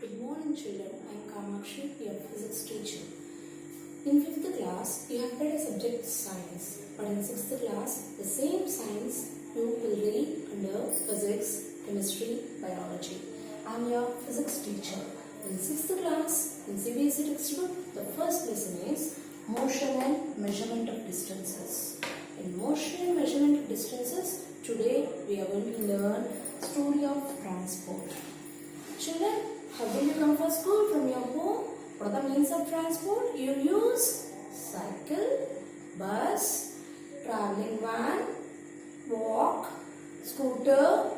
Good morning children, I am Kamakshi, your physics teacher. In 5th class, you have read a subject science, but in 6th class, the same science you will read under physics, chemistry, biology. I am your physics teacher. In 6th class, in CBSE textbook, the first lesson is motion and measurement of distances. In motion and measurement of distances, today we are going to learn story of transport. Children, how will you come for school from your home? What are the means of transport? You use cycle, bus, travelling van, walk, scooter,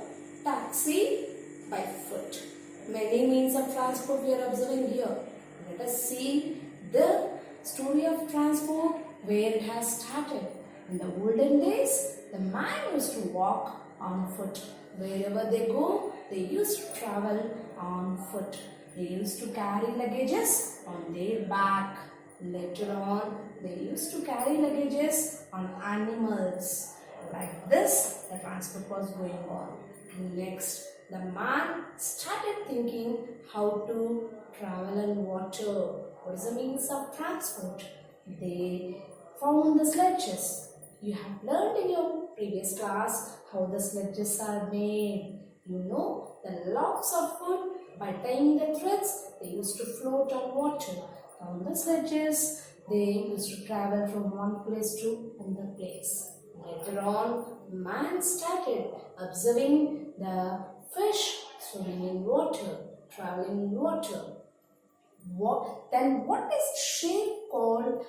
taxi, by foot. Many means of transport we are observing here. Let us see the story of transport where it has started. In the olden days, the man used to walk on foot. Wherever they go, they used to travel on foot. They used to carry luggages on their back. Later on, they used to carry luggages on animals. Like this, the transport was going on. And next, the man started thinking how to travel on water. What is the means of transport? They found the sledges. You have learned in your previous class how the sledges are made. You know the logs of wood, by tying the threads, they used to float on water. On the sledges, they used to travel from one place to another place. Later on, man started observing the fish swimming in water, traveling in water. Then what is shape called?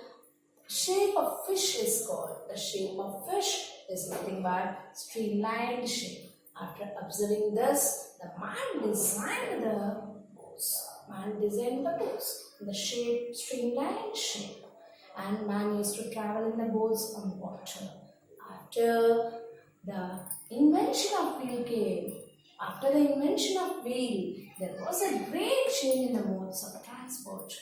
Shape of fish is called. The shape of fish is nothing but streamlined shape. After observing this, the man designed the boats. The shape, streamlined shape. And man used to travel in the boats on water. After the invention of wheel came, there was a great change in the modes of transport.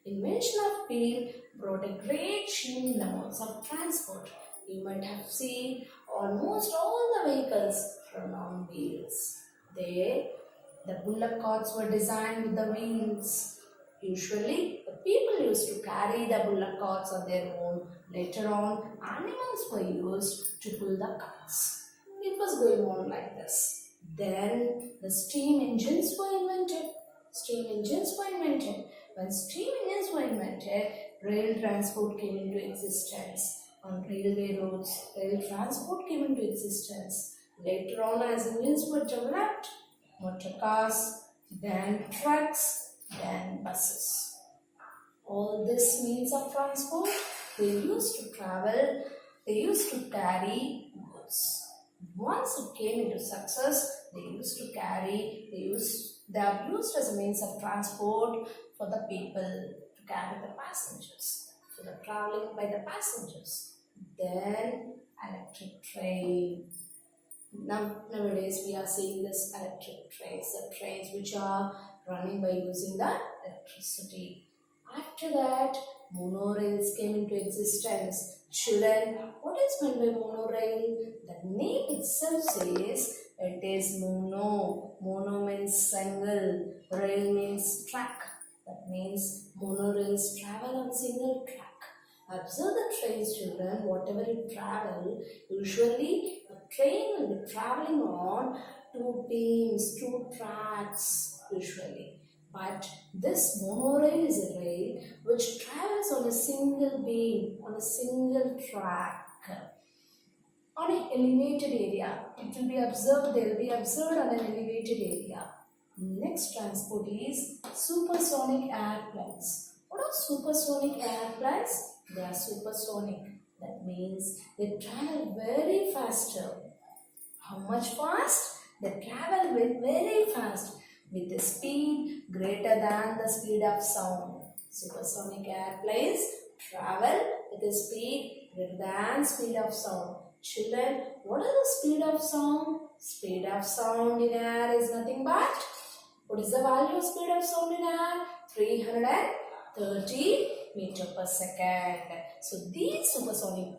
Invention of wheel brought a great change in the modes of transport. You might have seen almost all the vehicles run on wheels. The bullock carts were designed with the wheels. Usually, the people used to carry the bullock carts on their own. Later on, animals were used to pull the carts. It was going on like this. Then, the steam engines were invented. When steam engines were invented, rail transport came into existence. On railway roads, rail transport came into existence. Later on, as engines were developed, motor cars, then trucks, then buses. All these means of transport, they used to travel, they used to carry goods. Once it came into success, they are used as a means of transport for the people to carry the passengers, for the traveling by the passengers. Then electric train. Nowadays we are seeing this electric trains, the trains which are running by using the electricity. After that, monorails came into existence. Children, what is meant by monorail? The name itself says it is mono. Mono means single, rail means track. That means monorails travel on single track. Observe the trains, children. Whatever you travel, usually a train will be traveling on two beams, two tracks usually. But this monorail is a rail which travels on a single beam, on a single track, on an elevated area. It will be observed, they will be observed on an elevated area. Next transport is supersonic airplanes. What are supersonic airplanes? They are supersonic. That means they travel very faster. How much fast? They travel very fast with a speed greater than the speed of sound. Supersonic airplanes travel with a speed greater than speed of sound. Children, what is the speed of sound? Speed of sound in air is nothing but, what is the value of speed of sound in air? 330 meter per second. So these supersonic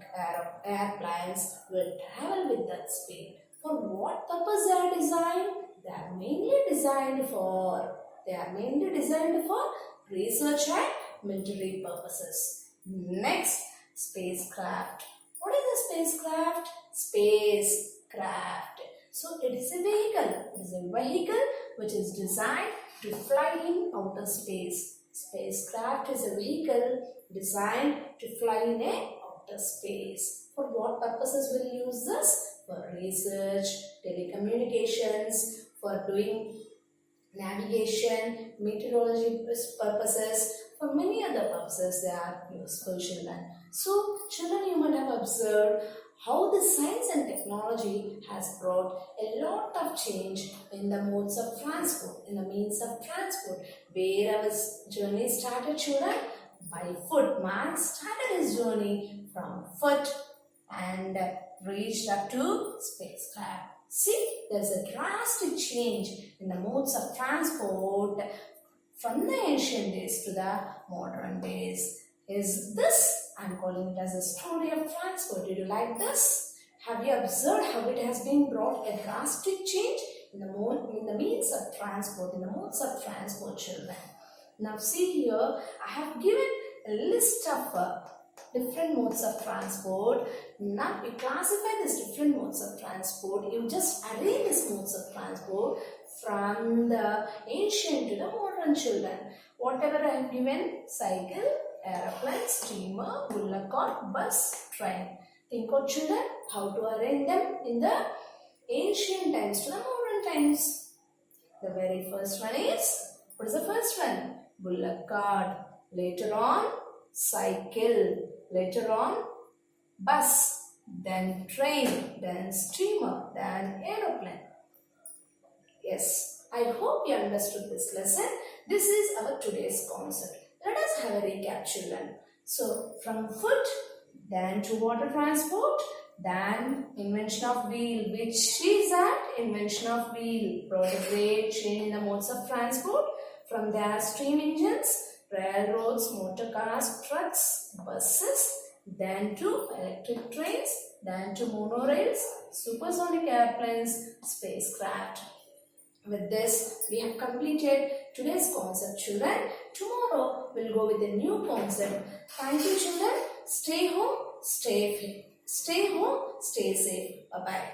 airplanes will travel with that speed. For what purpose they are designed? They are mainly designed for They are mainly designed for research and military purposes. Next, spacecraft. What is a spacecraft? Spacecraft. So it is a vehicle. It is a vehicle which is designed to fly in outer space. Spacecraft is a vehicle designed to fly in outer space. For what purposes will you use this? For research, telecommunications, for doing navigation, meteorology purposes, for many other purposes they are useful, children. So children, you might have observed how the science and technology has brought a lot of change in the modes of transport, in the means of transport. Where our journey started, children? By foot. Man started his journey from foot and reached up to spacecraft. See, there's a drastic change in the modes of transport from the ancient days to the modern days. Is this? I'm calling it as a story of transport. Did you like this? Have you observed how it has been brought a drastic change in the means of transport, in the modes of transport, children? Now see here, I have given a list of different modes of transport. Now you classify these different modes of transport. You just arrange these modes of transport from the ancient to the modern, children. Whatever I have given: cycle, aeroplane, steamer, bullock cart, bus, train. Think of, children, how to arrange them in the ancient times to the modern times. The very first one is, what is the first one? Bullock cart. Later on, cycle. Later on, bus. Then train. Then steamer. Then aeroplane. Yes, I hope you understood this lesson. This is our today's concept. Let us have a recap, children. So, from foot, then to water transport, then invention of wheel. Which is that? Invention of wheel brought a great change in the modes of transport. From there, steam engines, railroads, motor cars, trucks, buses, then to electric trains, then to monorails, supersonic airplanes, spacecraft. With this, we have completed today's concept, children. Tomorrow, we'll go with a new concept. Thank you, children. Stay home, stay safe. Bye-bye.